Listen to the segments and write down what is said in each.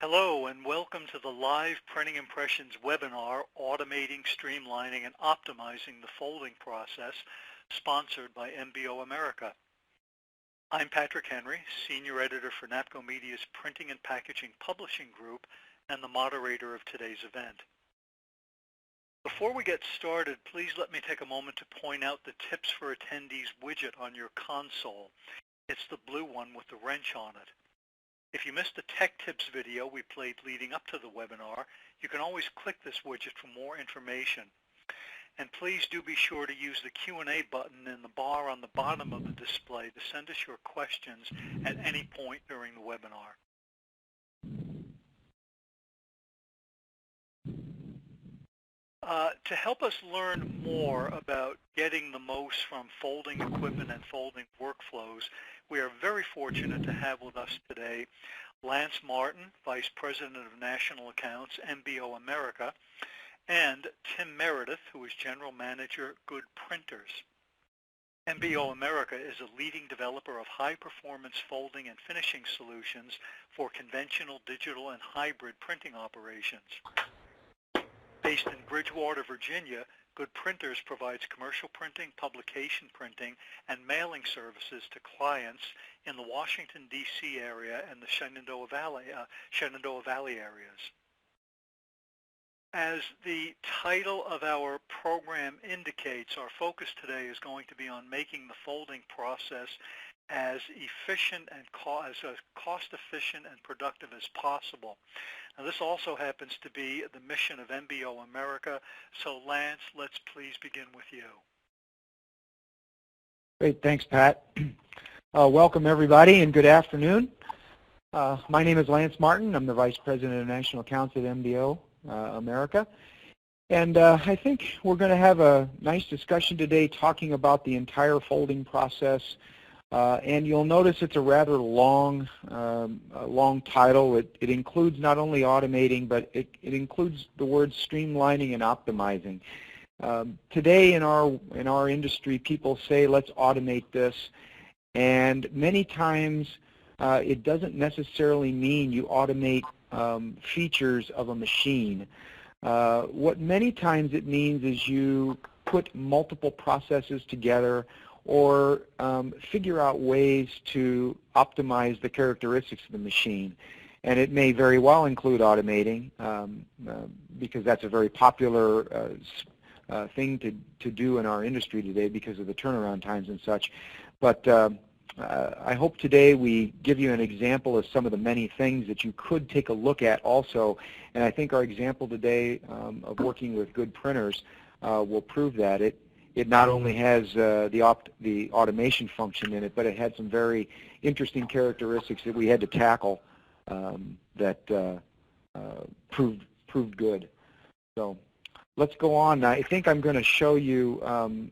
Hello and welcome to the live Printing Impressions webinar, Automating, Streamlining, and Optimizing the Folding Process, sponsored by MBO America. I'm Patrick Henry, Senior Editor for NAPCO Media's Printing and Packaging Publishing Group and the moderator of today's event. Before we get started, please let me take a moment to point out the Tips for Attendees widget on your console. It's the blue one with the wrench on it. If you missed the Tech Tips video we played leading up to the webinar, you can always click this widget for more information. And please do be sure to use the Q&A button in the bar on the bottom of the display to send us your questions at any point during the webinar. To help us learn more about getting the most from folding equipment and folding workflows, we are very fortunate to have with us today Lance Martin, Vice President of National Accounts, MBO America, and Tim Meredith, who is General Manager, Good Printers. MBO America is a leading developer of high-performance folding and finishing solutions for conventional, digital, and hybrid printing operations. Based in Bridgewater, Virginia, Good Printers provides commercial printing, publication printing, and mailing services to clients in the Washington, D.C. area and the Shenandoah Valley areas. As the title of our program indicates, our focus today is going to be on making the folding process as efficient and cost-efficient and productive as possible. Now, this also happens to be the mission of MBO America. So, Lance, let's please begin with you. Great, thanks, Pat. Welcome, everybody, and good afternoon. My name is Lance Martin. I'm the Vice President of National Accounts at MBO America. And I think we're going to have a nice discussion today talking about the entire folding process. And you'll notice it's a rather long title. It includes not only automating, but it includes the words streamlining and optimizing. Today in our industry, people say, let's automate this. And many times it doesn't necessarily mean you automate features of a machine. What many times it means is you put multiple processes together or figure out ways to optimize the characteristics of the machine. And it may very well include automating because that's a very popular thing to do in our industry today because of the turnaround times and such. But I hope today we give you an example of some of the many things that you could take a look at also. And I think our example today of working with Good Printers will prove that. It not only has the automation function in it, but it had some very interesting characteristics that we had to tackle that proved good. So let's go on. I think I'm going to show you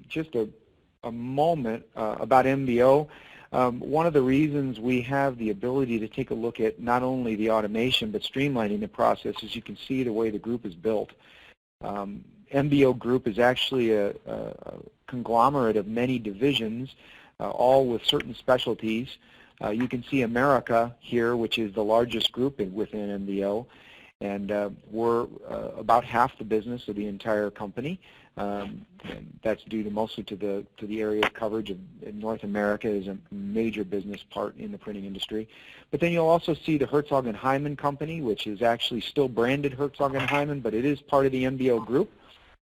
just a moment about MBO. One of the reasons we have the ability to take a look at not only the automation but streamlining the process is you can see the way the group is built. MBO Group is actually a conglomerate of many divisions, all with certain specialties. You can see America here, which is the largest group within MBO, and we're about half the business of the entire company. And that's due to mostly to the area of coverage of North America is a major business part in the printing industry. But then you'll also see the Herzog & Hyman company, which is actually still branded Herzog & Hyman, but it is part of the MBO Group.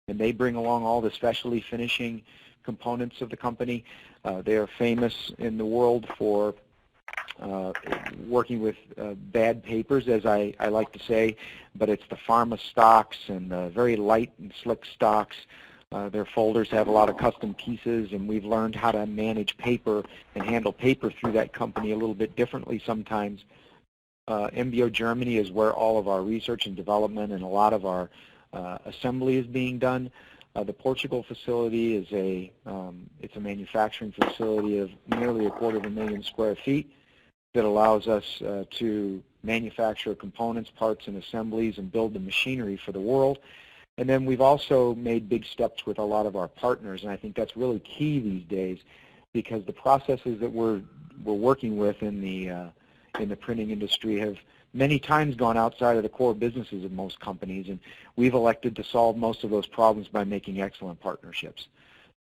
And they bring along all the specialty finishing components of the company. They are famous in the world for working with bad papers, as I like to say, but it's the pharma stocks and the very light and slick stocks. Their folders have a lot of custom pieces, and we've learned how to manage paper and handle paper through that company a little bit differently sometimes. MBO Germany is where all of our research and development and a lot of our assembly is being done. The Portugal facility is it's a manufacturing facility of nearly 250,000 square feet that allows us to manufacture components, parts, and assemblies and build the machinery for the world. And then we've also made big steps with a lot of our partners, and I think that's really key these days because the processes that we're working with in the printing industry have many times gone outside of the core businesses of most companies, and we've elected to solve most of those problems by making excellent partnerships.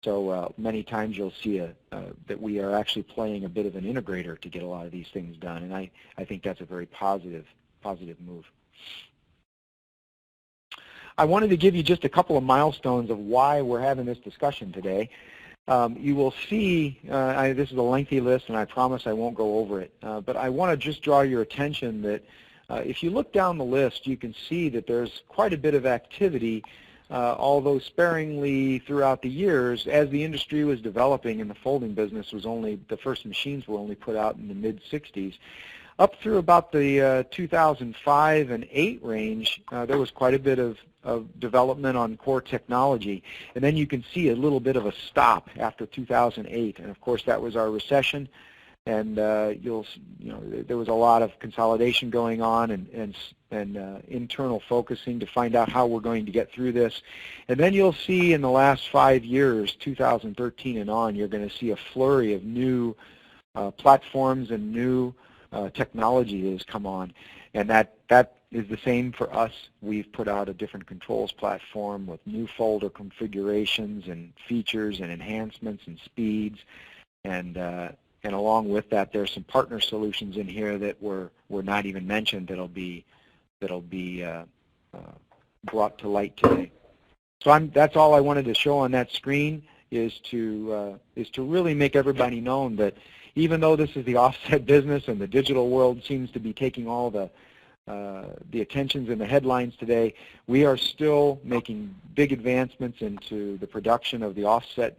So many times you'll see that we are actually playing a bit of an integrator to get a lot of these things done, and I think that's a very positive move. I wanted to give you just a couple of milestones of why we're having this discussion today. You will see, this is a lengthy list, and I promise I won't go over it, but I want to just draw your attention that if you look down the list, you can see that there's quite a bit of activity, although sparingly throughout the years, as the industry was developing and the folding business was the first machines were only put out in the mid-60s. Up through about the 2005 and 8 range, there was quite a bit of development on core technology, and then you can see a little bit of a stop after 2008, and of course that was our recession, and there was a lot of consolidation going on and internal focusing to find out how we're going to get through this, and then you'll see in the last 5 years, 2013 and on, you're going to see a flurry of new platforms and new technology that has come on, and that is the same for us. We've put out a different controls platform with new folder configurations and features and enhancements and speeds, and along with that, there's some partner solutions in here that were not even mentioned that'll be brought to light today. So that's all I wanted to show on that screen is to really make everybody known that even though this is the offset business and the digital world seems to be taking all the attentions and the headlines today, we are still making big advancements into the production of the offset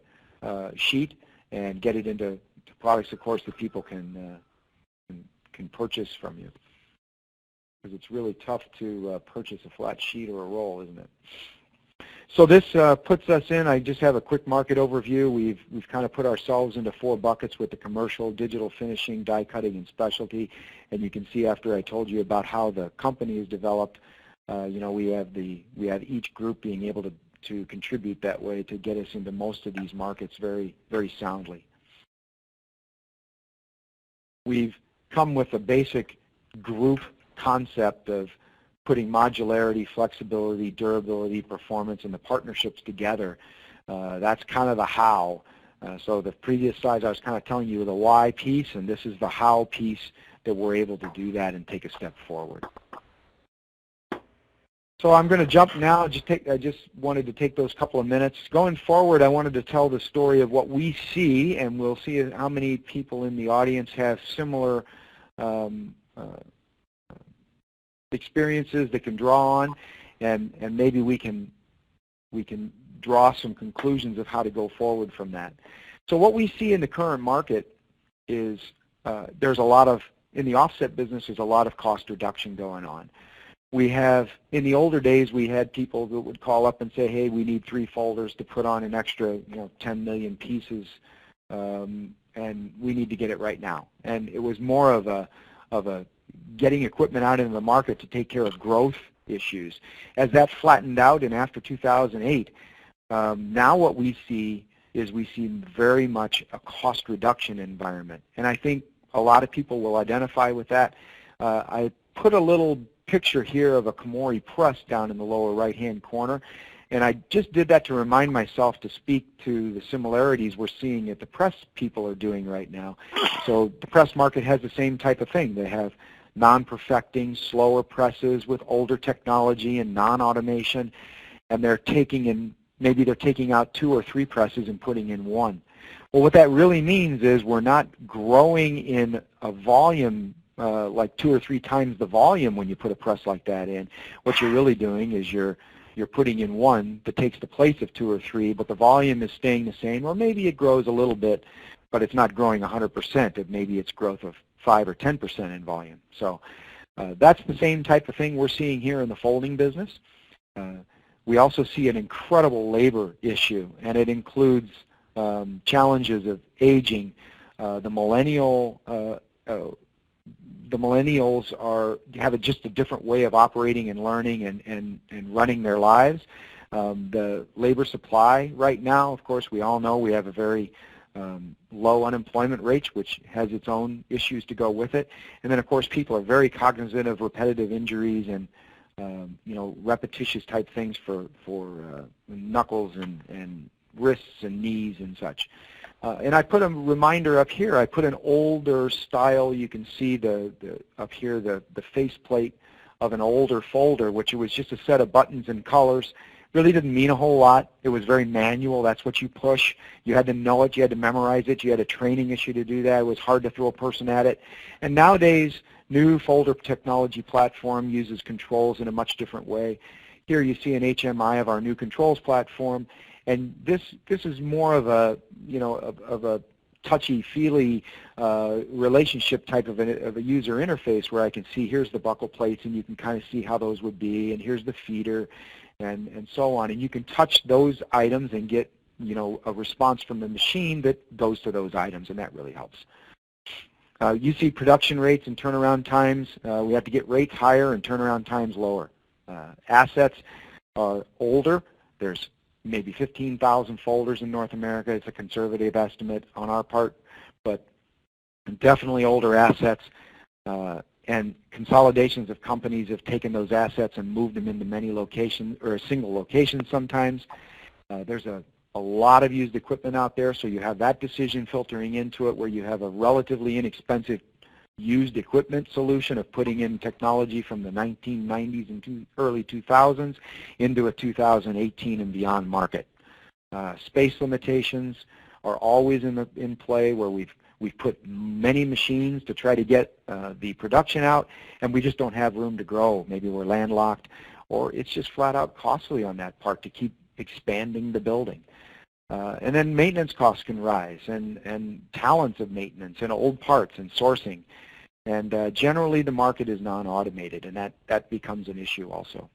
sheet and get it into products, of course, that people can purchase from you. Because it's really tough to purchase a flat sheet or a roll, isn't it? So this puts us in, I just have a quick market overview. We've kind of put ourselves into 4 buckets with the commercial, digital finishing, die cutting, and specialty. And you can see after I told you about how the company is developed, we have each group being able to contribute that way to get us into most of these markets very, very soundly. We've come with a basic group concept of putting modularity, flexibility, durability, performance, and the partnerships together. That's kind of the how. So the previous slides I was kind of telling you the why piece, and this is the how piece that we're able to do that and take a step forward. So I'm going to jump now. I just wanted to take those couple of minutes. Going forward, I wanted to tell the story of what we see, and we'll see how many people in the audience have similar experiences that can draw on, and maybe we can draw some conclusions of how to go forward from that. So what we see in the current market is there's a lot of, in the offset business, there's a lot of cost reduction going on. We have, in the older days, we had people that would call up and say, hey, we need 3 folders to put on an extra 10 million pieces, and we need to get it right now. And it was more of a getting equipment out into the market to take care of growth issues. As that flattened out and after 2008, now what we see is we see very much a cost reduction environment. And I think a lot of people will identify with that. I put a little picture here of a Komori press down in the lower right-hand corner. And I just did that to remind myself to speak to the similarities we're seeing that the press people are doing right now. So the press market has the same type of thing. They have non-perfecting, slower presses with older technology and non-automation, and they're taking in, maybe they're taking out 2 or 3 presses and putting in 1. Well, what that really means is we're not growing in a volume like 2 or 3 times the volume when you put a press like that in. What you're really doing is you're putting in 1 that takes the place of 2 or 3, but the volume is staying the same, or maybe it grows a little bit, but it's not growing 100%. Maybe it's growth of 5 or 10% in volume. So that's the same type of thing we're seeing here in the folding business. We also see an incredible labor issue, and it includes challenges of aging. The millennials have just a different way of operating and learning and running their lives. The labor supply right now, of course, we all know we have a very low unemployment rates, which has its own issues to go with it. And then, of course, people are very cognizant of repetitive injuries and repetitious type things for knuckles and wrists and knees and such. And I put a reminder up here. I put an older style. You can see up here the faceplate of an older folder, which was just a set of buttons and colors. Really didn't mean a whole lot. It was very manual. That's what you push. You had to know it. You had to memorize it. You had a training issue to do that. It was hard to throw a person at it. And nowadays, new folder technology platform uses controls in a much different way. Here you see an HMI of our new controls platform, and this is more of a of a touchy-feely relationship type of a user interface where I can see here's the buckle plates, and you can kind of see how those would be, and here's the feeder, and so on. And you can touch those items and get a response from the machine that goes to those items, and that really helps. You see production rates and turnaround times. We have to get rates higher and turnaround times lower. Assets are older. There's maybe 15,000 folders in North America. It's a conservative estimate on our part, but definitely older assets. And consolidations of companies have taken those assets and moved them into many locations, or a single location sometimes. There's a lot of used equipment out there, so you have that decision filtering into it where you have a relatively inexpensive used equipment solution of putting in technology from the 1990s and early 2000s into a 2018 and beyond market. Space limitations are always in play where we've put many machines to try to get the production out, and we just don't have room to grow. Maybe we're landlocked, or it's just flat out costly on that part to keep expanding the building. And then maintenance costs can rise, and talents of maintenance, and old parts, and sourcing. And generally the market is non-automated, and that becomes an issue also.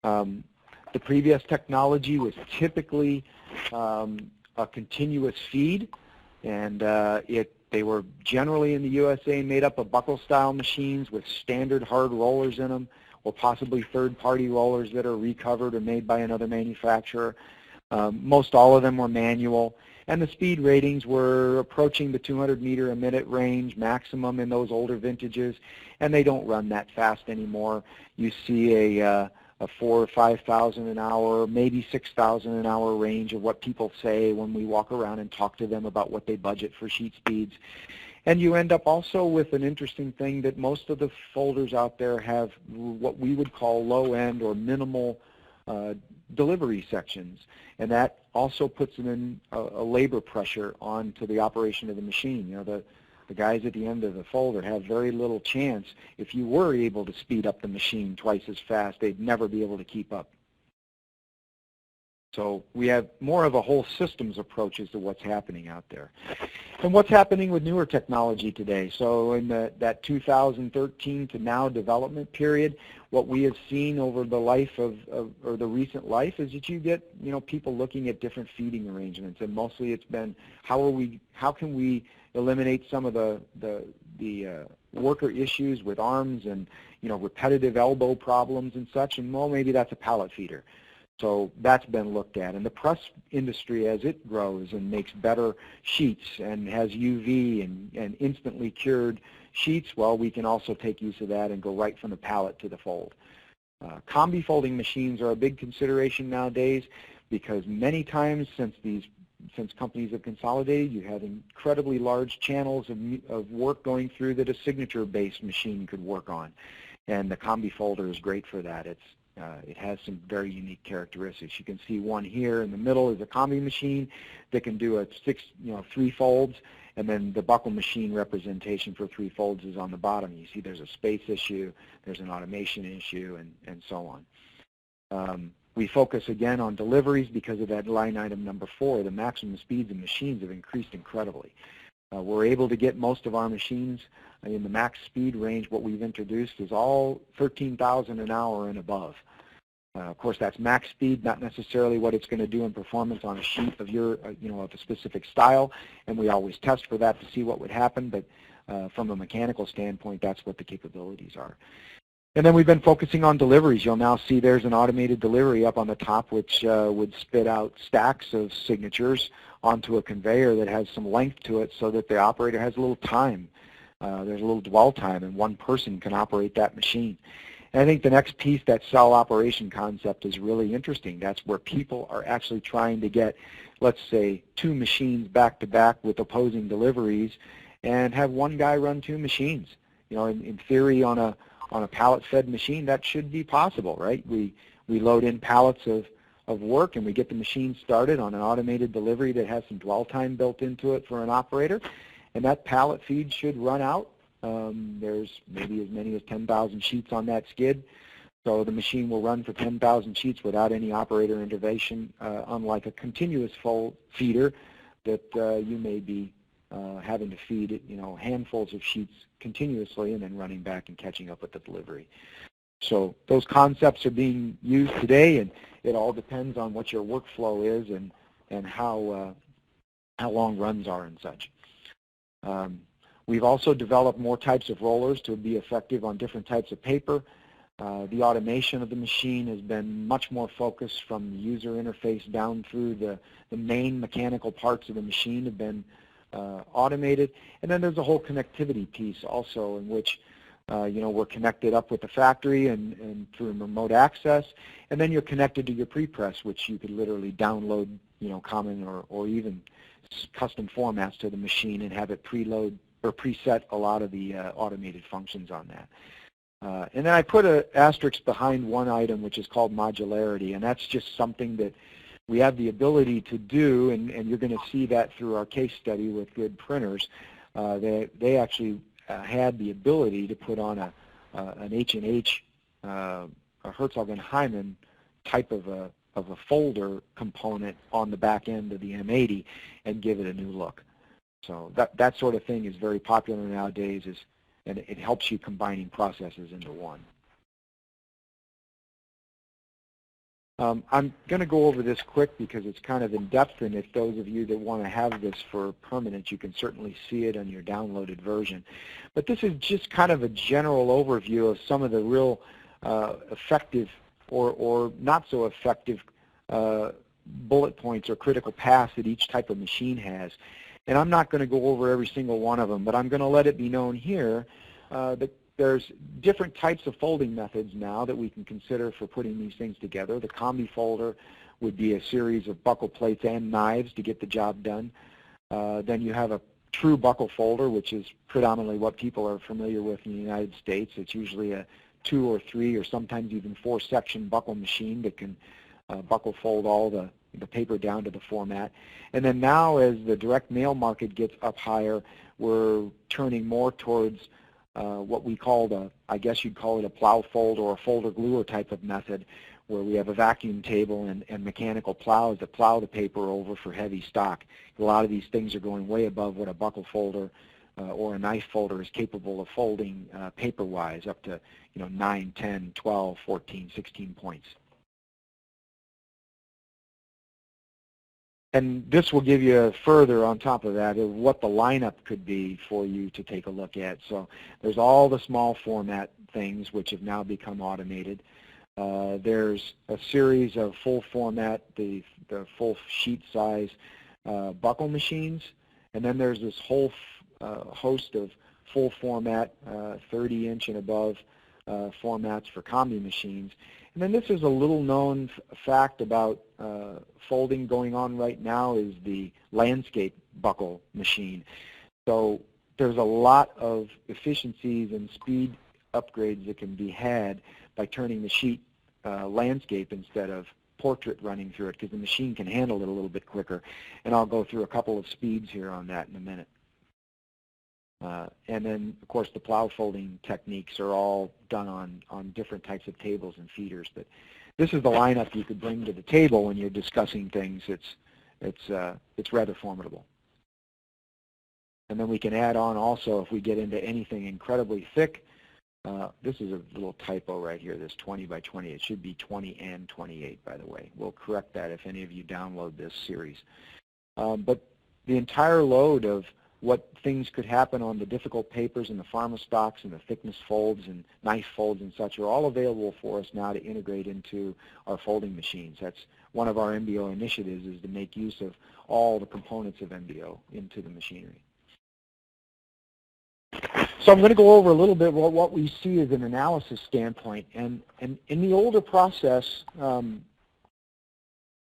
The previous technology was typically a continuous feed, and they were generally in the USA made up of buckle-style machines with standard hard rollers in them, or possibly third-party rollers that are recovered or made by another manufacturer. Most all of them were manual, and the speed ratings were approaching the 200 meter a minute range maximum in those older vintages, and they don't run that fast anymore. You see a 4,000 or 5,000 an hour, maybe 6,000 an hour range of what people say when we walk around and talk to them about what they budget for sheet speeds. And you end up also with an interesting thing that most of the folders out there have what we would call low-end or minimal delivery sections, and that also puts in a labor pressure onto the operation of the machine. The guys at the end of the folder have very little chance. If you were able to speed up the machine twice as fast, they'd never be able to keep up. So we have more of a whole systems approach as to what's happening out there. And what's happening with newer technology today? So in that 2013 to now development period, what we have seen over the life or the recent life is that you get people looking at different feeding arrangements, and mostly it's been how can we eliminate some of the worker issues with arms and repetitive elbow problems and such, and well, maybe that's a pallet feeder. So that's been looked at. And the press industry, as it grows and makes better sheets and has UV and instantly cured sheets, well, we can also take use of that and go right from the pallet to the fold. Combi folding machines are a big consideration nowadays because many times since companies have consolidated, you have incredibly large channels of work going through that a signature-based machine could work on. And the combi folder is great for that. It has some very unique characteristics. You can see one here in the middle is a combi machine that can do three folds, and then the buckle machine representation for three folds is on the bottom. You see there's a space issue, there's an automation issue, and so on. We focus again on deliveries because of that line item number 4. The maximum speeds of machines have increased incredibly. We're able to get most of our machines in the max speed range. What we've introduced is all 13,000 an hour and above. Of course, that's max speed, not necessarily what it's going to do in performance on a sheet of of a specific style, and we always test for that to see what would happen, but from a mechanical standpoint, that's what the capabilities are. And then we've been focusing on deliveries. You'll now see there's an automated delivery up on the top, which would spit out stacks of signatures onto a conveyor that has some length to it so that the operator has a little time. There's a little dwell time, and one person can operate that machine. And I think the next piece, that cell operation concept, is really interesting. That's where people are actually trying to get, let's say, 2 machines back to back with opposing deliveries and have one guy run 2 machines. You know, in theory, on a pallet-fed machine, that should be possible, right? We load in pallets of work, and we get the machine started on an automated delivery that has some dwell time built into it for an operator, and that pallet feed should run out. There's maybe as many as 10,000 sheets on that skid, so the machine will run for 10,000 sheets without any operator intervention, unlike a continuous feeder that you may be having to feed it, you know, handfuls of sheets continuously and then running back and catching up with the delivery. So those concepts are being used today, and it all depends on what your workflow is and how long runs are and such. We've also developed more types of rollers to be effective on different types of paper. The automation of the machine has been much more focused from the user interface down through the main mechanical parts of the machine have been automated. And then there's a whole connectivity piece also, in which you know, we're connected up with the factory and through remote access, and then you're connected to your prepress, which you could literally download, you know, common or even custom formats to the machine and have it preload or preset a lot of the automated functions on that. And then I put an asterisk behind one item, which is called modularity, and that's just something that we have the ability to do, and you're going to see that through our case study with Good Printers. They actually had the ability to put on an H&H, a Herzog and Hyman type of a folder component on the back end of the M80 and give it a new look. So that sort of thing is very popular nowadays, and it helps you combining processes into one. I'm going to go over this quick because it's kind of in-depth, and if those of you that want to have this for permanent, you can certainly see it on your downloaded version. But this is just kind of a general overview of some of the real effective or not so effective bullet points or critical paths that each type of machine has. And I'm not going to go over every single one of them, but I'm going to let it be known here that there's different types of folding methods now that we can consider for putting these things together. The combi folder would be a series of buckle plates and knives to get the job done. Then you have a true buckle folder, which is predominantly what people are familiar with in the United States. It's usually a 2 or 3 or sometimes even 4-section buckle machine that can buckle fold all the paper down to the format. And then now, as the direct mail market gets up higher, we're turning more towards what we call I guess you'd call it a plow fold or a folder gluer type of method, where we have a vacuum table and mechanical plows that plow the paper over for heavy stock. A lot of these things are going way above what a buckle folder or a knife folder is capable of folding paper-wise, up to 9, 10, 12, 14, 16 points. And this will give you further on top of that of what the lineup could be for you to take a look at. So there's all the small format things which have now become automated. There's a series of full format, the full sheet size buckle machines, and then there's this whole host of full format 30-inch and above formats for combi machines. And then this is a little known fact about folding going on right now is the landscape buckle machine. So there's a lot of efficiencies and speed upgrades that can be had by turning the sheet landscape instead of portrait running through it, because the machine can handle it a little bit quicker. And I'll go through a couple of speeds here on that in a minute. And then, of course, the plow folding techniques are all done on different types of tables and feeders. But this is the lineup you could bring to the table when you're discussing things. It's rather formidable. And then we can add on also, if we get into anything incredibly thick, this is a little typo right here, this 20 by 20. It should be 20 and 28, by the way. We'll correct that if any of you download this series. But the entire load of what things could happen on the difficult papers and the pharma stocks and the thickness folds and knife folds and such are all available for us now to integrate into our folding machines. That's one of our MBO initiatives, is to make use of all the components of MBO into the machinery. So I'm going to go over a little bit what we see as an analysis standpoint. And in the older process,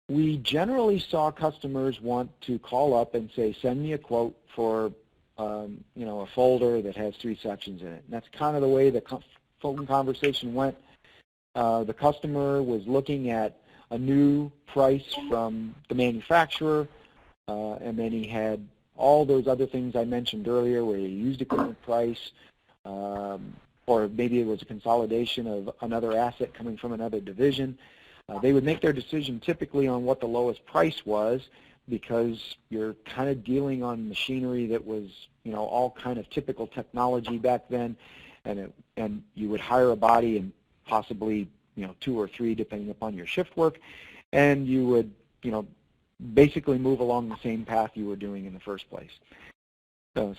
we generally saw customers want to call up and say, send me a quote for a folder that has 3 sections in it. And that's kind of the way the phone conversation went. The customer was looking at a new price from the manufacturer, and then he had all those other things I mentioned earlier, where you used equipment price, or maybe it was a consolidation of another asset coming from another division. They would make their decision typically on what the lowest price was, because you're kind of dealing on machinery that was, all kind of typical technology back then, and you would hire a body and possibly, 2 or 3 depending upon your shift work, and you would, basically move along the same path you were doing in the first place.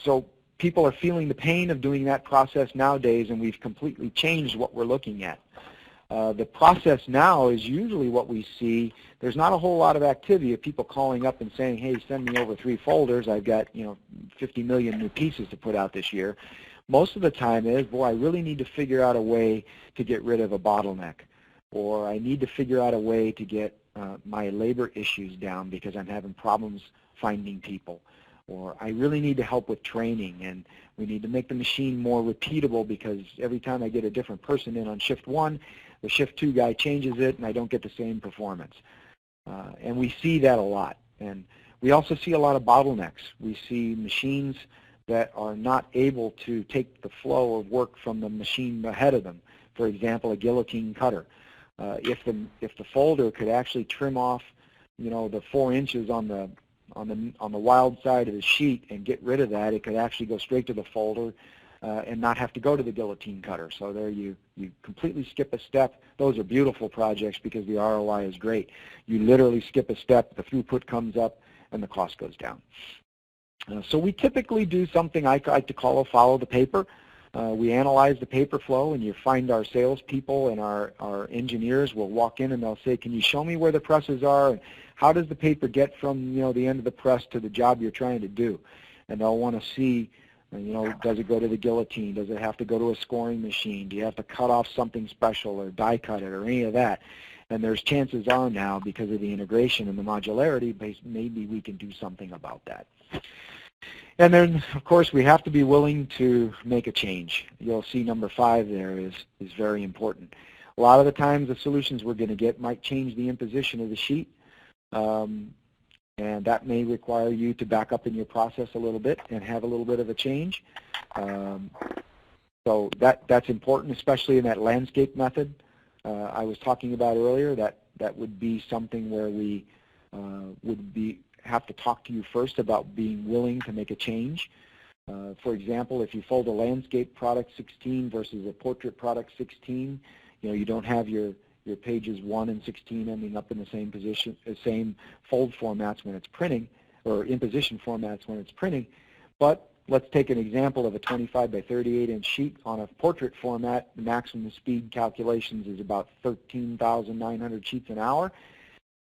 So people are feeling the pain of doing that process nowadays, and we've completely changed what we're looking at. The process now is usually what we see. There's not a whole lot of activity of people calling up and saying, hey, send me over 3 folders. I've got 50 million new pieces to put out this year. Most of the time is, boy, I really need to figure out a way to get rid of a bottleneck, or I need to figure out a way to get my labor issues down because I'm having problems finding people, or I really need to help with training, and we need to make the machine more repeatable because every time I get a different person in on shift 1, the shift 2 guy changes it and I don't get the same performance. And we see that a lot. And we also see a lot of bottlenecks. We see machines that are not able to take the flow of work from the machine ahead of them. For example, a guillotine cutter. If the folder could actually trim off, the 4 inches on the wild side of the sheet and get rid of that, it could actually go straight to the folder and not have to go to the guillotine cutter. So there you completely skip a step. Those are beautiful projects because the ROI is great. You literally skip a step, the throughput comes up, and the cost goes down. So we typically do something I like to call a follow the paper. We analyze the paper flow, and you find our salespeople and our engineers will walk in and they'll say, can you show me where the presses are, and how does the paper get from the end of the press to the job you're trying to do? And they'll want to see, does it go to the guillotine? Does it have to go to a scoring machine? Do you have to cut off something special or die cut it or any of that? And there's chances are now, because of the integration and the modularity, maybe we can do something about that. And then, of course, we have to be willing to make a change. You'll see number 5 there is very important. A lot of the times the solutions we're going to get might change the imposition of the sheet, and that may require you to back up in your process a little bit and have a little bit of a change. So that's important, especially in that landscape method I was talking about earlier. That would be something where we have to talk to you first about being willing to make a change. For example, if you fold a landscape product 16 versus a portrait product 16, you don't have your pages 1 and 16 ending up in the same position, same fold formats when it's printing, or imposition formats when it's printing. But let's take an example of a 25 by 38 inch sheet on a portrait format. The maximum speed calculations is about 13,900 sheets an hour.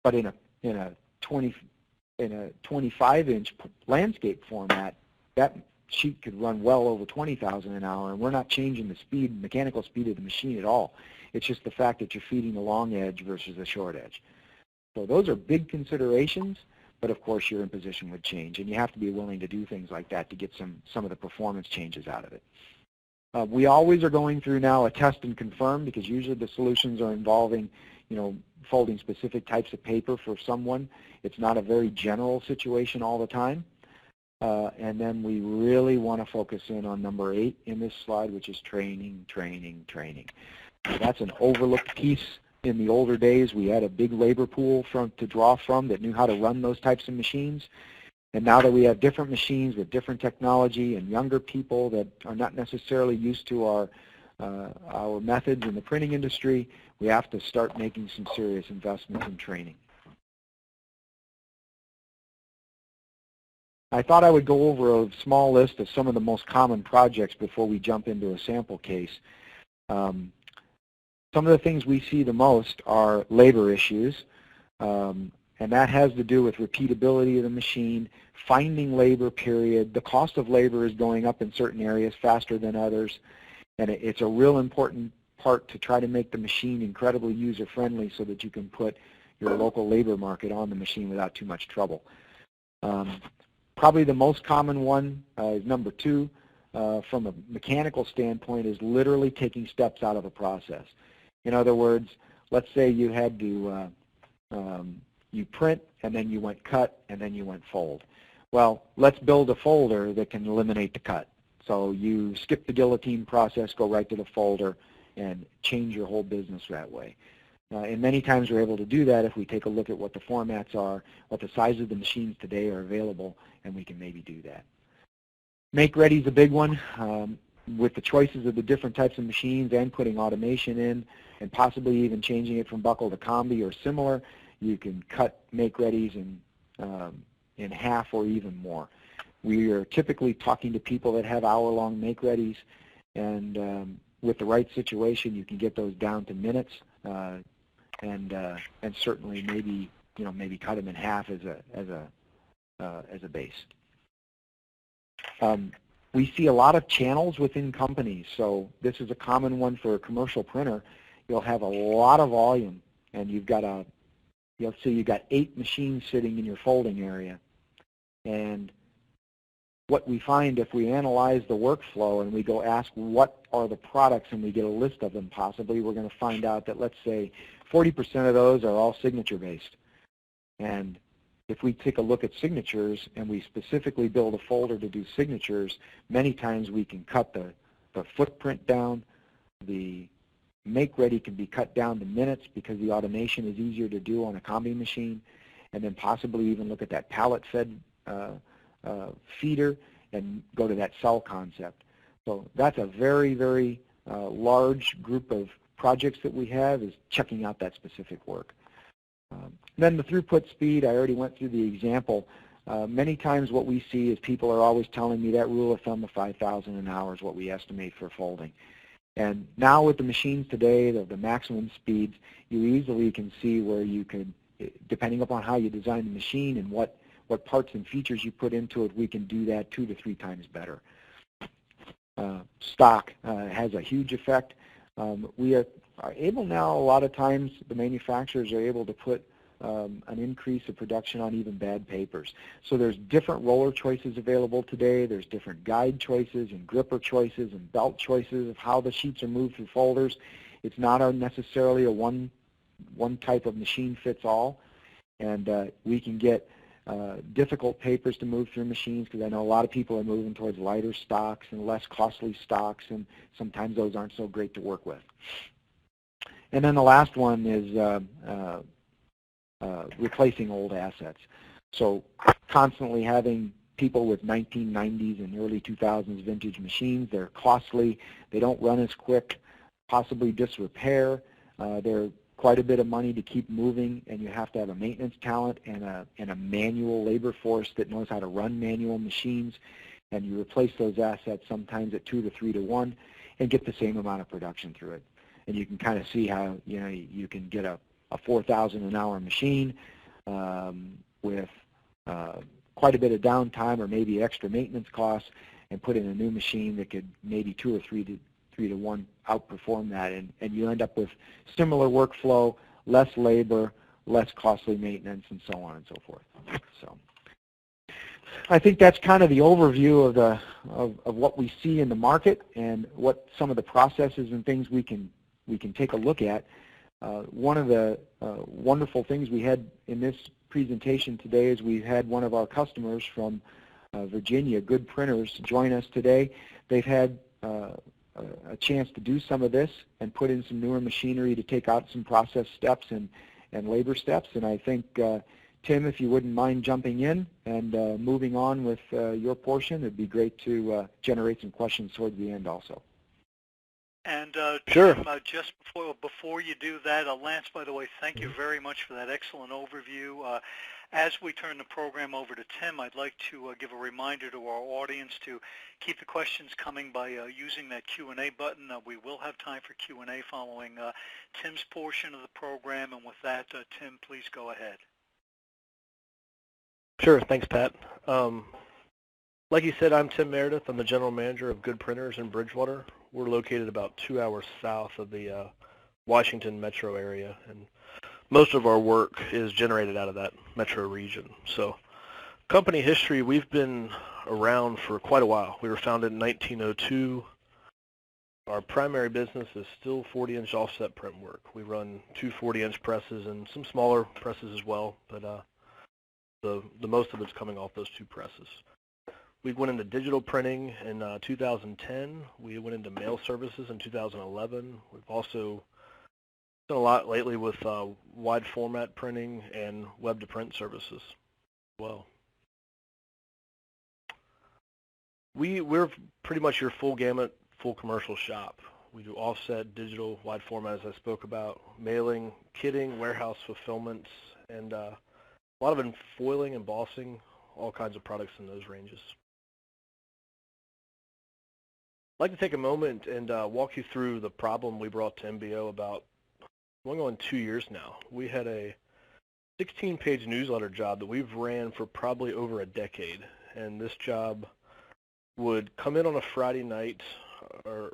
But in a 25 inch landscape format, that sheet could run well over 20,000 an hour, and we're not changing the speed, mechanical speed of the machine at all. It's just the fact that you're feeding the long edge versus the short edge. So those are big considerations, but of course your imposition would change, and you have to be willing to do things like that to get some of the performance changes out of it. We always are going through now a test and confirm, because usually the solutions are involving, folding specific types of paper for someone. It's not a very general situation all the time. And then we really want to focus in on number 8 in this slide, which is training, training, training. So that's an overlooked piece. In the older days, we had a big labor pool to draw from that knew how to run those types of machines. And now that we have different machines with different technology and younger people that are not necessarily used to our methods in the printing industry, we have to start making some serious investments in training. I thought I would go over a small list of some of the most common projects before we jump into a sample case. Some of the things we see the most are labor issues, and that has to do with repeatability of the machine, finding labor, period. The cost of labor is going up in certain areas faster than others, and it's a real important part to try to make the machine incredibly user-friendly so that you can put your local labor market on the machine without too much trouble. Probably the most common one is number 2. From a mechanical standpoint, is literally taking steps out of the process. In other words, let's say you had to, you print and then you went cut and then you went fold. Well, let's build a folder that can eliminate the cut. So you skip the guillotine process, go right to the folder, and change your whole business that way. And many times we're able to do that if we take a look at what the formats are, what the size of the machines today are available, and we can maybe do that. Make ready is a big one. With the choices of the different types of machines and putting automation in, and possibly even changing it from buckle to combi or similar, you can cut make readies in half or even more. We are typically talking to people that have hour-long make readies, and with the right situation, you can get those down to minutes, and certainly maybe cut them in half as a base. We see a lot of channels within companies, so this is a common one for a commercial printer. You'll have a lot of volume, and you've got you'll see you've got 8 machines sitting in your folding area. And what we find if we analyze the workflow and we go ask what are the products and we get a list of them possibly, we're going to find out that, let's say, 40% of those are all signature-based. And if we take a look at signatures and we specifically build a folder to do signatures, many times we can cut the footprint down. The make-ready can be cut down to minutes because the automation is easier to do on a combi machine, and then possibly even look at that pallet-fed feeder and go to that cell concept. So that's a very, very large group of projects that we have, is checking out that specific work. Then the throughput speed, I already went through the example. Many times what we see is people are always telling me that rule of thumb of 5,000 an hour is what we estimate for folding. And now with the machines today, the maximum speeds, you easily can see where you can, depending upon how you design the machine and what parts and features you put into it, we can do that 2 to 3 times better. Stock has a huge effect. We are able now, a lot of times, the manufacturers are able to put an increase of production on even bad papers. So there's different roller choices available today. There's different guide choices and gripper choices and belt choices of how the sheets are moved through folders. It's not necessarily a one type of machine fits all. And we can get difficult papers to move through machines, because I know a lot of people are moving towards lighter stocks and less costly stocks, and sometimes those aren't so great to work with. And then the last one is replacing old assets. So constantly having people with 1990s and early 2000s vintage machines, they're costly, they don't run as quick, possibly disrepair, they're quite a bit of money to keep moving, and you have to have a maintenance talent and a manual labor force that knows how to run manual machines, and you replace those assets sometimes at 2 to 3 to 1 and get the same amount of production through it. And you can kind of see how you can get a 4,000 an hour machine with quite a bit of downtime or maybe extra maintenance costs, and put in a new machine that could maybe 2 or 3 to 1 outperform that, and you end up with similar workflow, less labor, less costly maintenance, and so on and so forth. So I think that's kind of the overview of what we see in the market and what some of the processes and things we can take a look at. One of the wonderful things we had in this presentation today is we had one of our customers from Virginia, Good Printers, join us today. They've had a chance to do some of this and put in some newer machinery to take out some process steps and labor steps. And I think, Tim, if you wouldn't mind jumping in and moving on with your portion, it'd be great to generate some questions towards the end also. And sure. Tim, just before you do that, Lance, by the way, thank you very much for that excellent overview. As we turn the program over to Tim, I'd like to give a reminder to our audience to keep the questions coming by using that Q&A button. We will have time for Q&A following Tim's portion of the program, and with that, Tim, please go ahead. Sure, thanks, Pat. Like you said, I'm Tim Meredith. I'm the general manager of Good Printers in Bridgewater. We're located about 2 hours south of the Washington metro area, and most of our work is generated out of that metro region. So company history, we've been around for quite a while. We were founded in 1902. Our primary business is still 40-inch offset print work. We run 2 40-inch presses and some smaller presses as well, but the most of it's coming off those 2 presses. We went into digital printing in 2010. We went into mail services in 2011. We've also done a lot lately with wide format printing and web to print services as well. We're pretty much your full gamut, full commercial shop. We do offset, digital, wide format, as I spoke about, mailing, kitting, warehouse fulfillments, and a lot of foiling, embossing, all kinds of products in those ranges. I'd like to take a moment and walk you through the problem we brought to MBO about going on 2 years now. We had a 16-page newsletter job that we've ran for probably over a decade, and this job would come in on a Friday night, or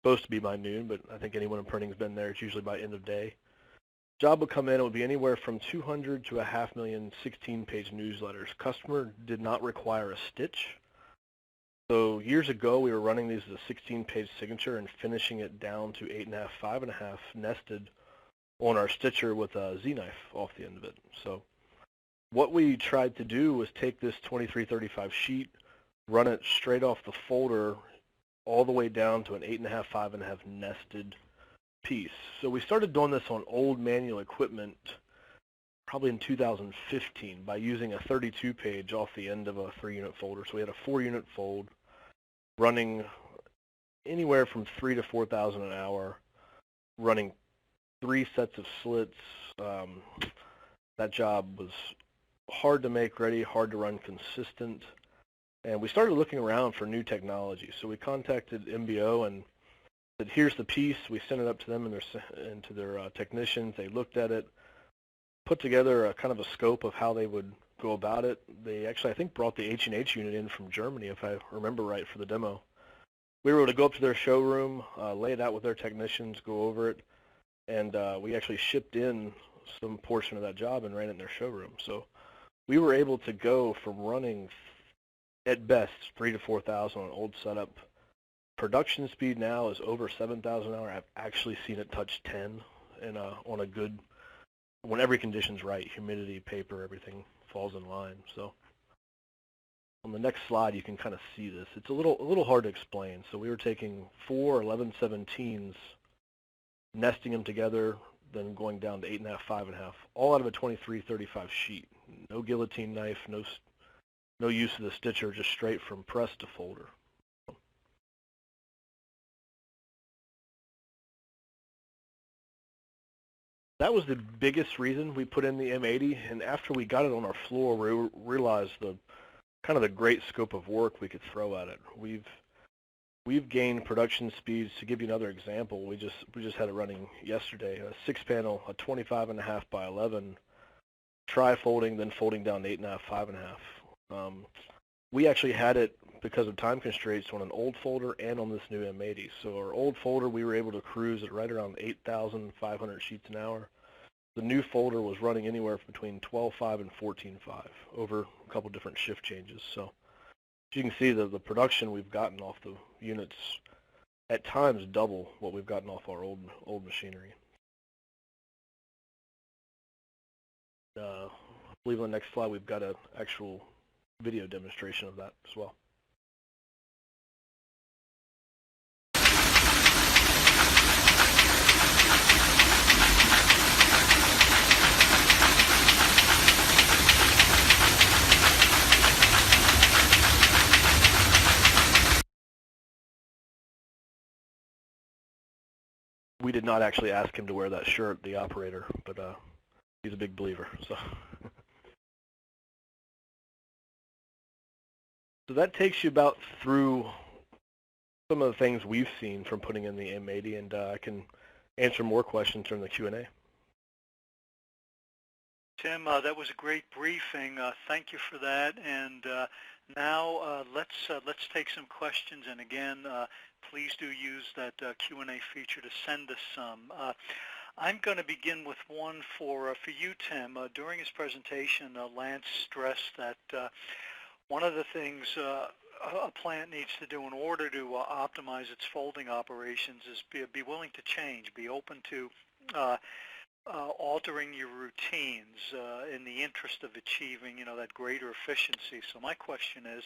supposed to be by noon, but I think anyone in printing's been there. It's usually by end of day. Job would come in, it would be anywhere from 200 to 500,000 16-page newsletters. Customer did not require a stitch. So years ago, we were running these as a 16-page signature and finishing it down to 8.5, 5.5 nested on our stitcher with a Z-knife off the end of it. So what we tried to do was take this 2335 sheet, run it straight off the folder all the way down to an 8.5, 5.5 nested piece. So we started doing this on old manual equipment probably in 2015 by using a 32-page off the end of a 3-unit folder. So we had a 4-unit fold running anywhere from 3,000 to 4,000 an hour, running 3 sets of slits. That job was hard to make ready, hard to run consistent, and we started looking around for new technology. So we contacted MBO and said, here's the piece. We sent it up to them and to their technicians. They looked at it, put together a kind of a scope of how they would go about it. They actually, I think, brought the H&H unit in from Germany, if I remember right, for the demo. We were able to go up to their showroom, lay it out with their technicians, go over it, and we actually shipped in some portion of that job and ran it in their showroom. So we were able to go from running, at best, 3,000 to 4,000 on old setup. Production speed now is over 7,000 an hour. I've actually seen it touch 10 and on a good, when every condition's right, humidity, paper, everything falls in line. So on the next slide, you can kind of see this. It's a little hard to explain. So we were taking 4 11/17s, nesting them together, then going down to 8.5, 5.5, all out of a 2335 sheet. No guillotine knife, no use of the stitcher, just straight from press to folder. That was the biggest reason we put in the M80, and after we got it on our floor, we realized the kind of the great scope of work we could throw at it. We've gained production speeds. To give you another example, we just had it running yesterday. A 6-panel, a 25.5 by 11, tri-folding, then folding down to 8.5, 5.5. We actually had it, because of time constraints, on an old folder and on this new M80. So our old folder, we were able to cruise at right around 8,500 sheets an hour. The new folder was running anywhere between 12.5 and 14.5 over a couple different shift changes. So as you can see, the production we've gotten off the units at times double what we've gotten off our old machinery. I believe on the next slide we've got an actual video demonstration of that as well. We did not actually ask him to wear that shirt, the operator, but he's a big believer. So. So that takes you about through some of the things we've seen from putting in the M80, and I can answer more questions during the Q&A. Tim, that was a great briefing. Thank you for that. And now let's take some questions. And again, please do use that Q&A feature to send us some. I'm going to begin with one for you, Tim. During his presentation, Lance stressed that one of the things a plant needs to do in order to optimize its folding operations is be willing to change, be open to altering your routines in the interest of achieving, that greater efficiency. So my question is,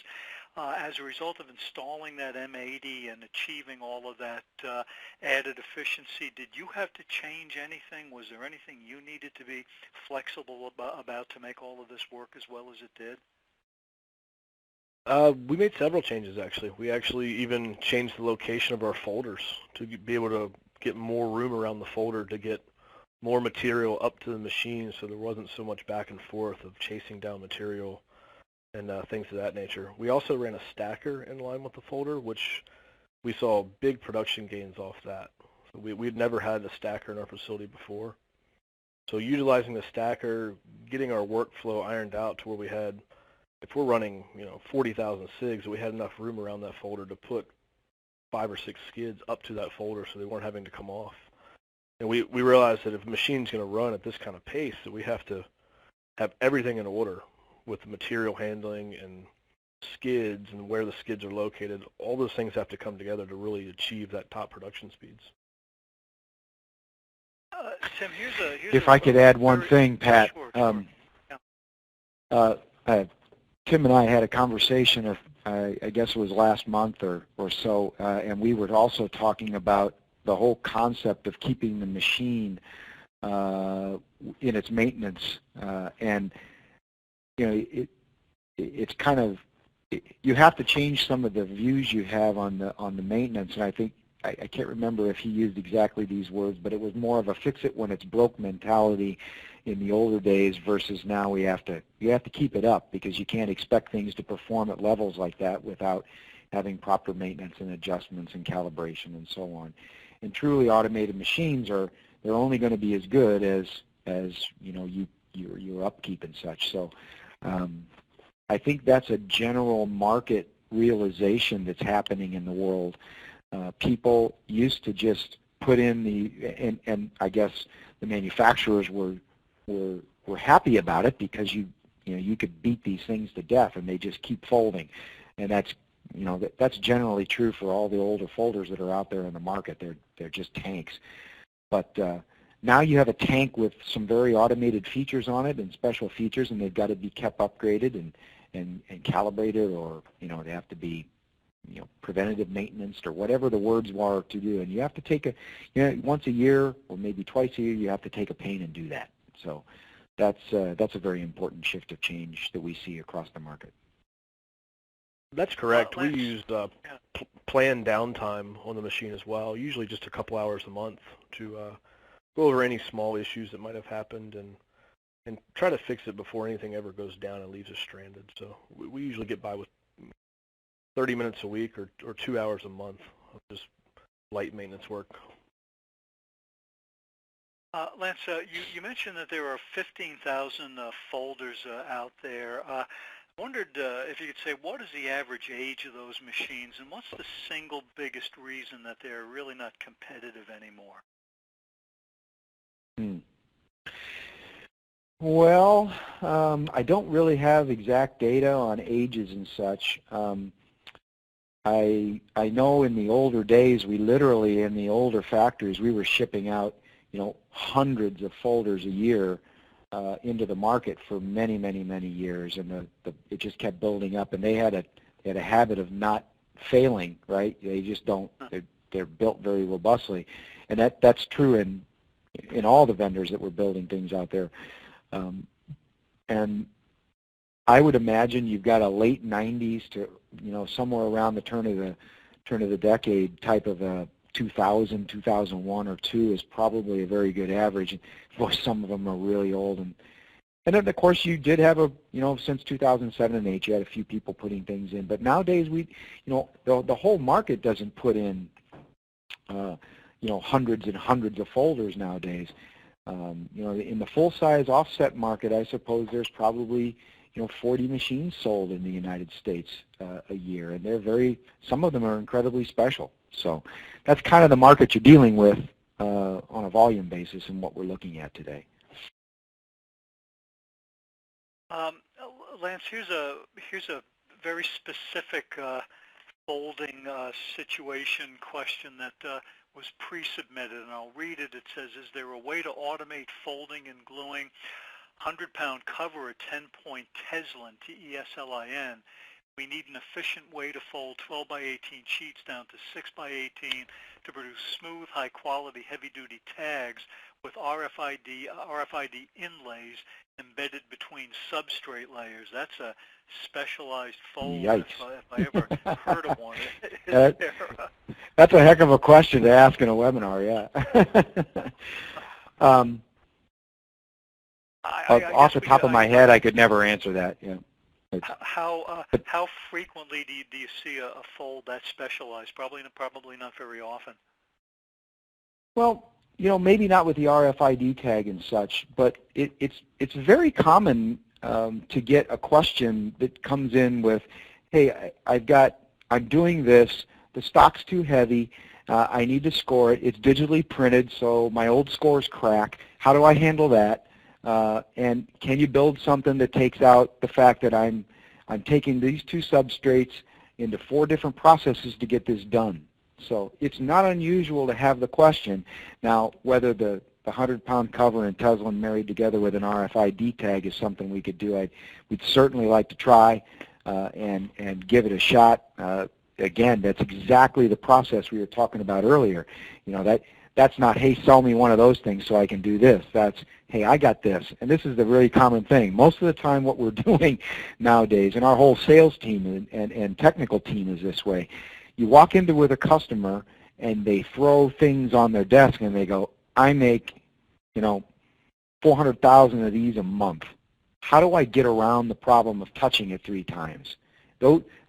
as a result of installing that M80 and achieving all of that added efficiency, did you have to change anything? Was there anything you needed to be flexible about to make all of this work as well as it did? We made several changes, actually. We actually even changed the location of our folders to be able to get more room around the folder to get more material up to the machine, so there wasn't so much back and forth of chasing down material and things of that nature. We also ran a stacker in line with the folder, which we saw big production gains off that. So we'd never had a stacker in our facility before. So utilizing the stacker, getting our workflow ironed out to where we had, if we're running 40,000 SIGs, we had enough room around that folder to put 5 or 6 skids up to that folder so they weren't having to come off. And we realized that if a machine's going to run at this kind of pace, that we have to have everything in order with the material handling and skids and where the skids are located. All those things have to come together to really achieve that top production speeds. Tim, if I could add one thing, Pat. Sure. Yeah. Tim and I had a conversation, I guess it was last month or so, and we were also talking about the whole concept of keeping the machine in its maintenance, and it's kind of, you have to change some of the views you have on the maintenance. And I think I can't remember if he used exactly these words, but it was more of a fix it when it's broke mentality in the older days versus now you have to keep it up, because you can't expect things to perform at levels like that without having proper maintenance and adjustments and calibration and so on. And truly automated machines they're only going to be as good as your upkeep and such. So I think that's a general market realization that's happening in the world. People used to just put in and I guess the manufacturers were happy about it because you could beat these things to death and they just keep folding, and that's generally true for all the older folders that are out there in the market. They're just tanks. But now you have a tank with some very automated features on it and special features, and they've got to be kept upgraded and calibrated, or they have to be preventative maintenance or whatever the words are to do. And you have to take once a year or maybe twice a year, you have to take a pain and do that. So that's a very important shift of change that we see across the market. That's correct. We used planned downtime on the machine as well, usually just a couple hours a month to go over any small issues that might have happened and try to fix it before anything ever goes down and leaves us stranded. So we usually get by with 30 minutes a week or 2 hours a month of just light maintenance work. Lance, you mentioned that there are 15,000 folders out there. I wondered if you could say, what is the average age of those machines, and what's the single biggest reason that they're really not competitive anymore? Well, I don't really have exact data on ages and such. I know in the older days, we literally, in the older factories, we were shipping out hundreds of folders a year into the market for many, many, many years, and it just kept building up. And they had a habit of not failing, right? They just don't. They're built very robustly, and that's true in all the vendors that were building things out there. And I would imagine you've got a late 90s to somewhere around the turn of the decade type of a 2000, 2001 or 2 is probably a very good average. Of course, some of them are really old, and And then, of course, you did have since 2007 and 8, you had a few people putting things in. But nowadays, the whole market doesn't put in, hundreds and hundreds of folders nowadays. In the full-size offset market, I suppose there's probably, 40 machines sold in the United States a year, and some of them are incredibly special. So that's kind of the market you're dealing with on a volume basis and what we're looking at today. Lance, here's a very specific folding situation question that was pre-submitted, and I'll read it. It says, is there a way to automate folding and gluing 100-pound cover or 10-point Teslin, T-E-S-L-I-N? We need an efficient way to fold 12 by 18 sheets down to 6 by 18 to produce smooth, high-quality, heavy-duty tags with RFID inlays embedded between substrate layers. That's a specialized fold if I ever heard of one. That's a heck of a question to ask in a webinar, yeah. Off the top of my head, I could never answer that. Yeah. How frequently do you see a fold that specialized? Probably not very often. Well, maybe not with the RFID tag and such, but it's very common to get a question that comes in with, hey, I'm doing this, the stock's too heavy, I need to score it, it's digitally printed, so my old scores crack, how do I handle that? And can you build something that takes out the fact that I'm taking these two substrates into 4 different processes to get this done? So it's not unusual to have the question. Now, whether the 100-pound cover and Teslin married together with an RFID tag is something we could do, we'd certainly like to try and give it a shot. Again, that's exactly the process we were talking about earlier. That's not, hey, sell me one of those things so I can do this. That's, hey, I got this. And this is the really common thing. Most of the time what we're doing nowadays, and our whole sales team and technical team is this way, you walk into with a customer and they throw things on their desk and they go, I make, 400,000 of these a month. How do I get around the problem of touching it 3 times?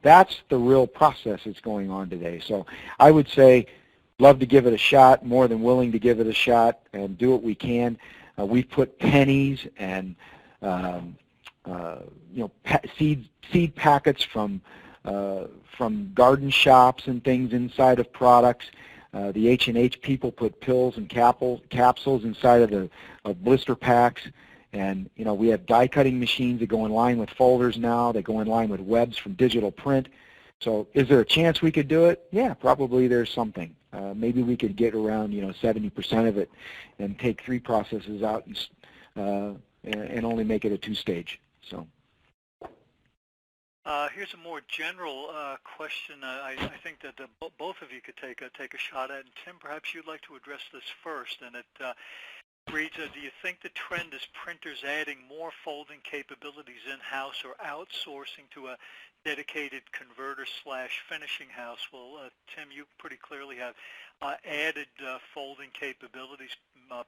That's the real process that's going on today. So I would say, love to give it a shot, more than willing to give it a shot and do what we can. We've put pennies and seed packets from garden shops and things inside of products. The H&H people put pills and capsules inside of blister packs. And we have die cutting machines that go in line with folders now. They go in line with webs from digital print. So is there a chance we could do it? Yeah, probably there's something. Maybe we could get around 70% of it and take 3 processes out and only make it a 2-stage. So. Here's a more general question. I think that both of you could take a shot at. And Tim, perhaps you'd like to address this first. And it reads, do you think the trend is printers adding more folding capabilities in-house or outsourcing to a dedicated converter/finishing house? Well, Tim, you pretty clearly have added folding capabilities,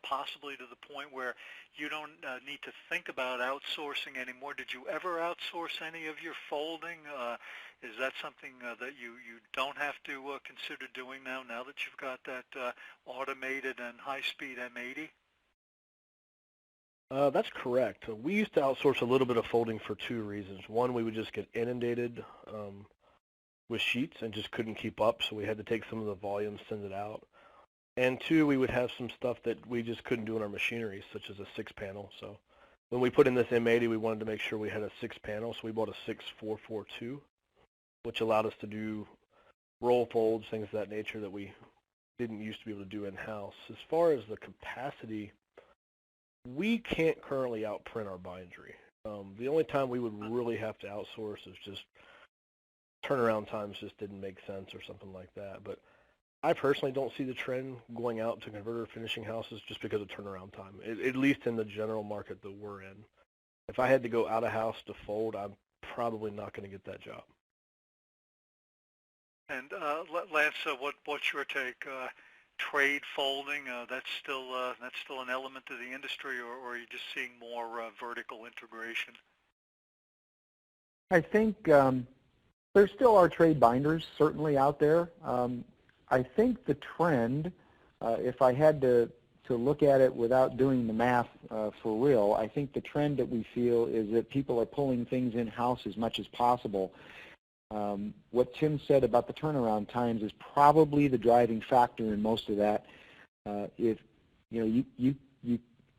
possibly to the point where you don't need to think about outsourcing anymore. Did you ever outsource any of your folding? Is that something that you don't have to consider doing now that you've got that automated and high-speed M80? That's correct. We used to outsource a little bit of folding for 2 reasons. One, we would just get inundated with sheets and just couldn't keep up, so we had to take some of the volume, send it out. And 2, we would have some stuff that we just couldn't do in our machinery, such as a 6-panel. So when we put in this M80, we wanted to make sure we had a 6-panel, so we bought a 6442, which allowed us to do roll folds, things of that nature that we didn't used to be able to do in-house. As far as the capacity, we can't currently outprint our bindery. The only time we would really have to outsource is just turnaround times just didn't make sense or something like that. But I personally don't see the trend going out to converter finishing houses just because of turnaround time, at least in the general market that we're in. If I had to go out of house to fold, I'm probably not going to get that job. And Lance, what's your take? trade folding, that's still an element of the industry, or are you just seeing more vertical integration? I think there still are trade binders certainly out there. I think the trend, if I had to look at it without doing the math for real, I think the trend that we feel is that people are pulling things in-house as much as possible. What Tim said about the turnaround times is probably the driving factor in most of that. If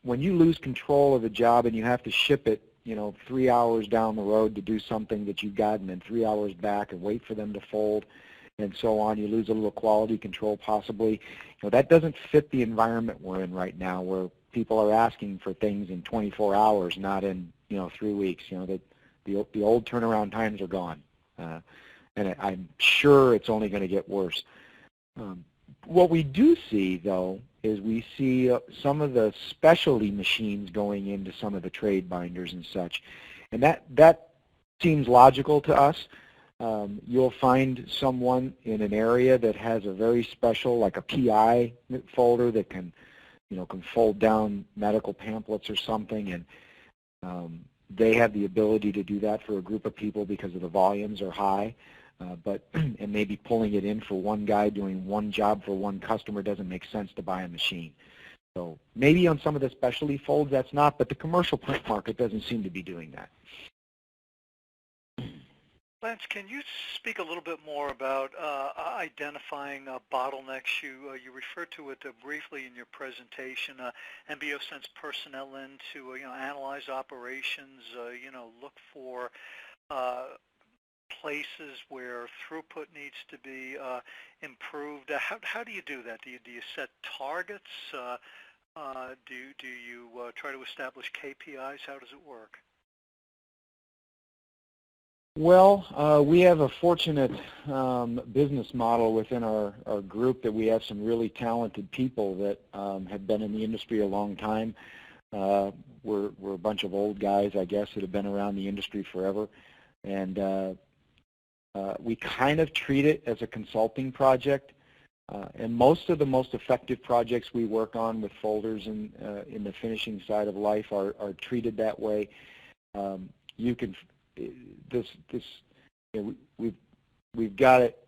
when you lose control of a job and you have to ship it, 3 hours down the road to do something that you've got, and then 3 hours back and wait for them to fold, and so on, you lose a little quality control possibly. That doesn't fit the environment we're in right now, where people are asking for things in 24 hours, not in 3 weeks. The old turnaround times are gone. And I'm sure it's only going to get worse. What we do see, though, is we see some of the specialty machines going into some of the trade binders and such. And that seems logical to us. You'll find someone in an area that has a very special, like a PI folder that can fold down medical pamphlets or something, and they have the ability to do that for a group of people because of the volumes are high, and maybe pulling it in for one guy doing one job for one customer doesn't make sense to buy a machine. So maybe on some of the specialty folds that's not, but the commercial print market doesn't seem to be doing that. Lance, can you speak a little bit more about identifying bottlenecks? You referred to it briefly in your presentation. MBO sends personnel in to analyze operations, look for places where throughput needs to be improved. How do you do that? Do you set targets? Do you try to establish KPIs? How does it work? Well, we have a fortunate business model within our group that we have some really talented people that have been in the industry a long time. We're a bunch of old guys, I guess, that have been around the industry forever. And we kind of treat it as a consulting project. And most of the most effective projects we work on with folders in the finishing side of life are treated that way. You can we've got it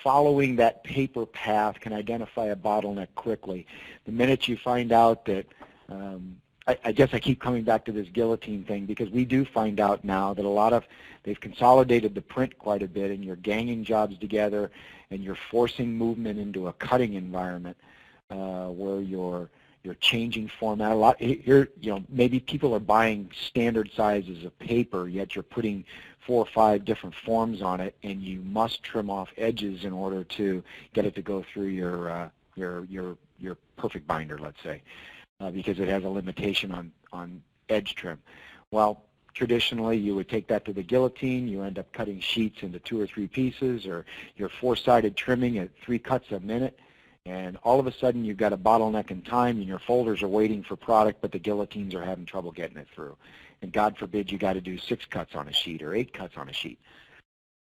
following that paper path can identify a bottleneck quickly. The minute you find out that, I guess I keep coming back to this guillotine thing, because we do find out now that they've consolidated the print quite a bit, and you're ganging jobs together and you're forcing movement into a cutting environment where you're changing format a lot. Here, maybe people are buying standard sizes of paper, yet you're putting 4 or 5 different forms on it, and you must trim off edges in order to get it to go through your perfect binder, let's say, because it has a limitation on edge trim. Well, traditionally, you would take that to the guillotine. You end up cutting sheets into 2 or 3 pieces, or you're 4-sided trimming at 3 cuts a minute. And all of a sudden, you've got a bottleneck in time, and your folders are waiting for product, but the guillotines are having trouble getting it through. And God forbid you got to do 6 cuts on a sheet or 8 cuts on a sheet.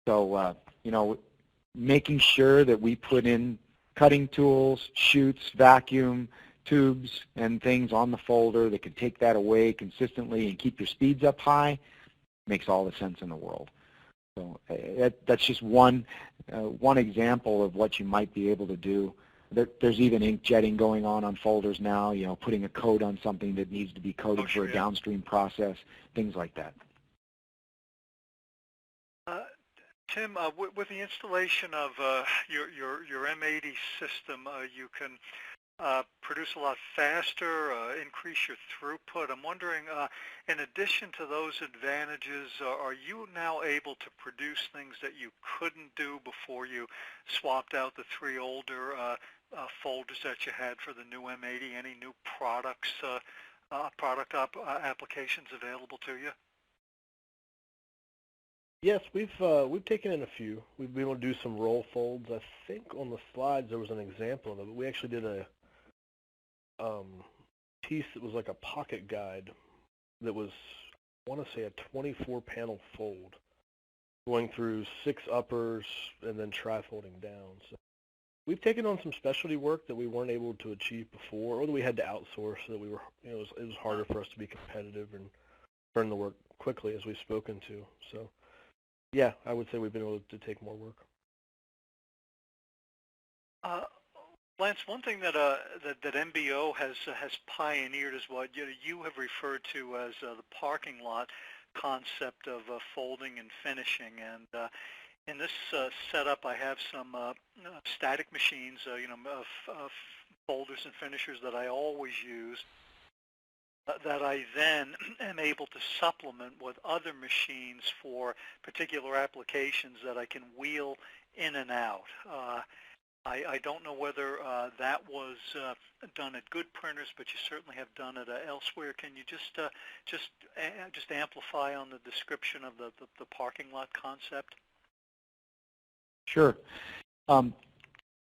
So, making sure that we put in cutting tools, chutes, vacuum, tubes, and things on the folder that can take that away consistently and keep your speeds up high makes all the sense in the world. So that's just one example of what you might be able to do. There's even ink jetting going on folders now, putting a coat on something that needs to be coated for a downstream process, things like that. Tim, with the installation of your M80 system, you can produce a lot faster, increase your throughput. I'm wondering, in addition to those advantages, are you now able to produce things that you couldn't do before you swapped out the 3 older folders that you had for the new M80? Any new products, applications available to you? Yes, we've taken in a few. We've been able to do some roll folds. I think on the slides there was an example of it. We actually did a piece that was like a pocket guide that was, I want to say, a 24-panel fold going through 6 uppers and then tri-folding down. So we've taken on some specialty work that we weren't able to achieve before, or that we had to outsource, so that we were, it was harder for us to be competitive and turn the work quickly, as we've spoken to. So, yeah, I would say we've been able to take more work. Lance, one thing that that MBO has pioneered is what you have referred to as the parking lot concept of folding and finishing. And in this setup, I have some static machines, folders and finishers that I always use, that I then am able to supplement with other machines for particular applications that I can wheel in and out. I don't know whether that was done at Good Printers, but you certainly have done it elsewhere. Can you just amplify on the description of the parking lot concept? Sure.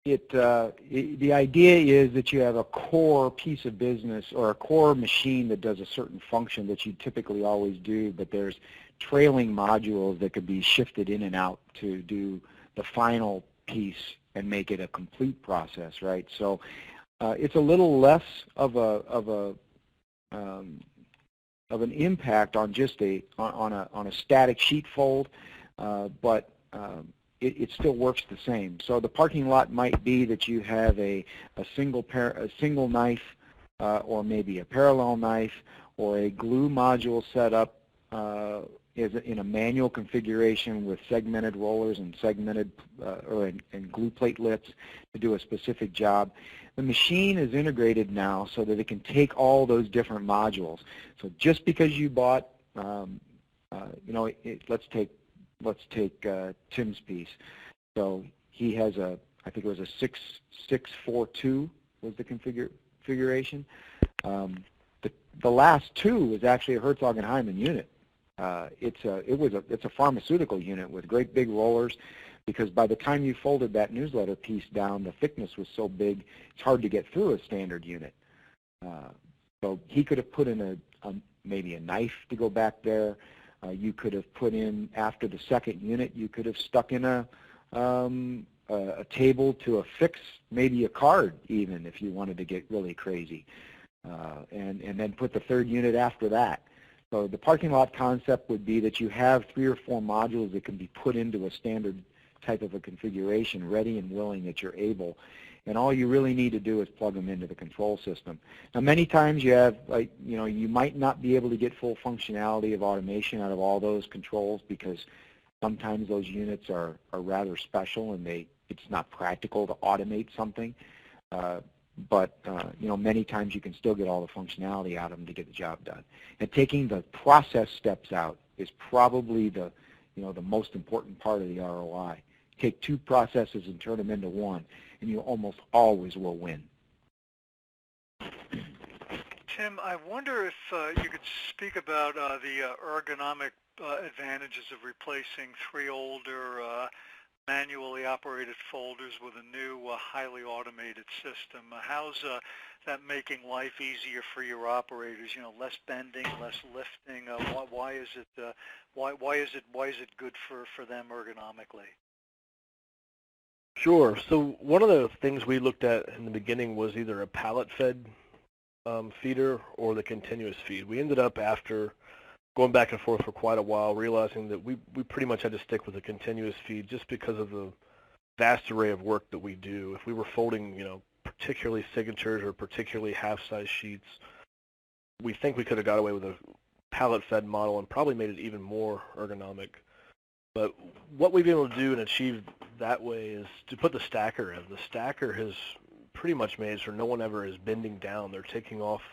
The idea is that you have a core piece of business or a core machine that does a certain function that you typically always do, but there's trailing modules that could be shifted in and out to do the final piece and make it a complete process, right? So it's a little less of an impact on just on a static sheet fold, but it still works the same. So the parking lot might be that you have a single knife, or maybe a parallel knife, or a glue module set up in a manual configuration with segmented rollers and segmented and glue platelets to do a specific job. The machine is integrated now so that it can take all those different modules. So just because you bought, let's take Tim's piece. So he has I think it was a 6642 was the configuration. The last two is actually a Herzog and Hyman unit. It's a pharmaceutical unit with great big rollers, because by the time you folded that newsletter piece down, the thickness was so big it's hard to get through a standard unit. So he could have put in maybe a knife to go back there. You could have put in, after the second unit, you could have stuck in a table to affix maybe a card, even if you wanted to get really crazy, and then put the third unit after that. So the parking lot concept would be that you have 3 or 4 modules that can be put into a standard type of a configuration, ready and willing that you're able. And all you really need to do is plug them into the control system. Now, many times you have, you might not be able to get full functionality of automation out of all those controls, because sometimes those units are rather special and it's not practical to automate something. But many times you can still get all the functionality out of them to get the job done. And taking the process steps out is probably the most important part of the ROI. Take 2 processes and turn them into one, and you almost always will win. Tim, I wonder if you could speak about the ergonomic advantages of replacing 3 older manually operated folders with a new highly automated system. How's that making life easier for your operators? Less bending, less lifting. Why is it good for them ergonomically? Sure. So one of the things we looked at in the beginning was either a pallet-fed feeder or the continuous feed. We ended up, after going back and forth for quite a while, realizing that we pretty much had to stick with the continuous feed just because of the vast array of work that we do. If we were folding, particularly signatures or particularly half-size sheets, we think we could have got away with a pallet-fed model and probably made it even more ergonomic. But what we've been able to do and achieve that way is to put the stacker in. The stacker has pretty much made so no one ever is bending down. They're taking off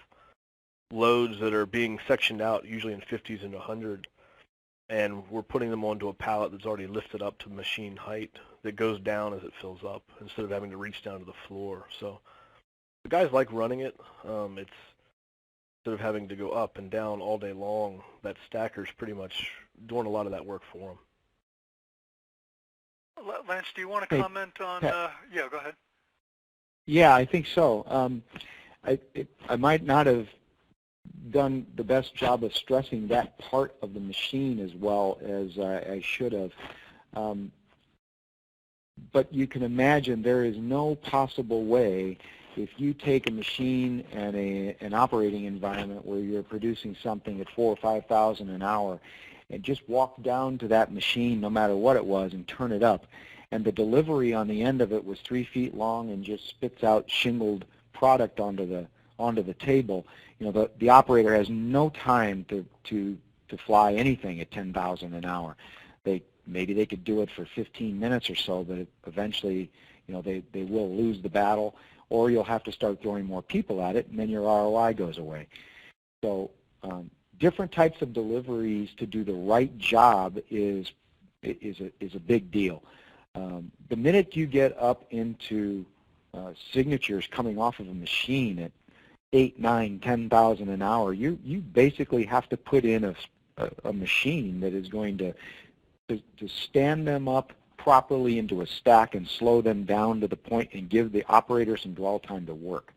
loads that are being sectioned out, usually in 50s and 100, and we're putting them onto a pallet that's already lifted up to machine height that goes down as it fills up, instead of having to reach down to the floor. So the guys like running it. It's instead of having to go up and down all day long, that stacker's pretty much doing a lot of that work for them. Lance, do you want to comment on? Yeah, go ahead. Yeah, I think so. I might not have done the best job of stressing that part of the machine as well as I should have. but you can imagine there is no possible way, if you take a machine and an operating environment where you're producing something at 4,000 or 5,000 an hour, and just walk down to that machine, no matter what it was, and turn it up, and the delivery on the end of it was 3 feet long and just spits out shingled product onto the table, the operator has no time to fly anything at 10,000 an hour. Maybe they could do it for 15 minutes or so, but eventually, they will lose the battle, or you'll have to start throwing more people at it, and then your ROI goes away. So different types of deliveries to do the right job is a big deal. The minute you get up into signatures coming off of a machine at 8, 9, 10,000 an hour, you basically have to put in a machine that is going to stand them up properly into a stack and slow them down to the point and give the operator some dwell time to work.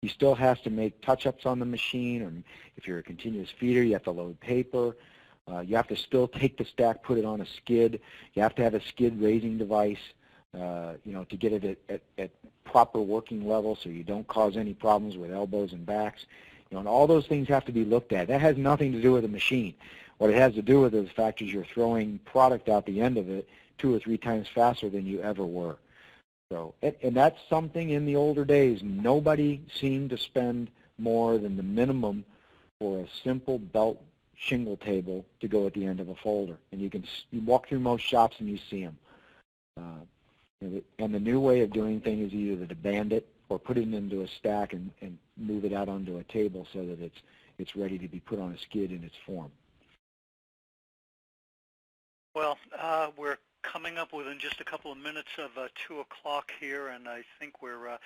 He still has to make touch-ups on the machine, or if you're a continuous feeder, you have to load paper. You have to still take the stack, put it on a skid. You have to have a skid raising device, to get it at proper working level so you don't cause any problems with elbows and backs. And all those things have to be looked at. That has nothing to do with the machine. What it has to do with is the fact is you're throwing product out the end of it 2 or 3 times faster than you ever were. So, and that's something in the older days, nobody seemed to spend more than the minimum for a simple belt shingle table to go at the end of a folder. And you walk through most shops and you see them. And the new way of doing things is either to band it or put it into a stack and move it out onto a table so that it's ready to be put on a skid in its form. Well, we're coming up within just a couple of minutes of 2 o'clock here, and I think we're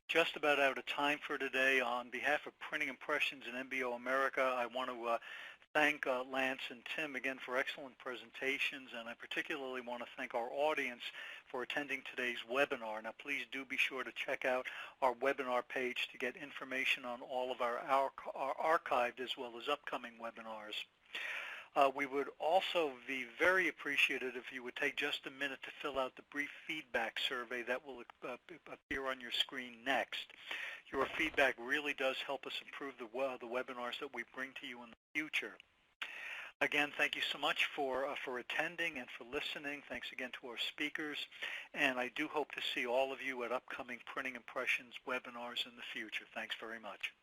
just about out of time for today. On behalf of Printing Impressions and MBO America, I want to thank Lance and Tim again for excellent presentations, and I particularly want to thank our audience for attending today's webinar. Now, please do be sure to check out our webinar page to get information on all of our archived as well as upcoming webinars. We would also be very appreciative if you would take just a minute to fill out the brief feedback survey that will appear on your screen next. Your feedback really does help us improve the webinars that we bring to you in the future. Again, thank you so much for attending and for listening. Thanks again to our speakers, and I do hope to see all of you at upcoming Printing Impressions webinars in the future. Thanks very much.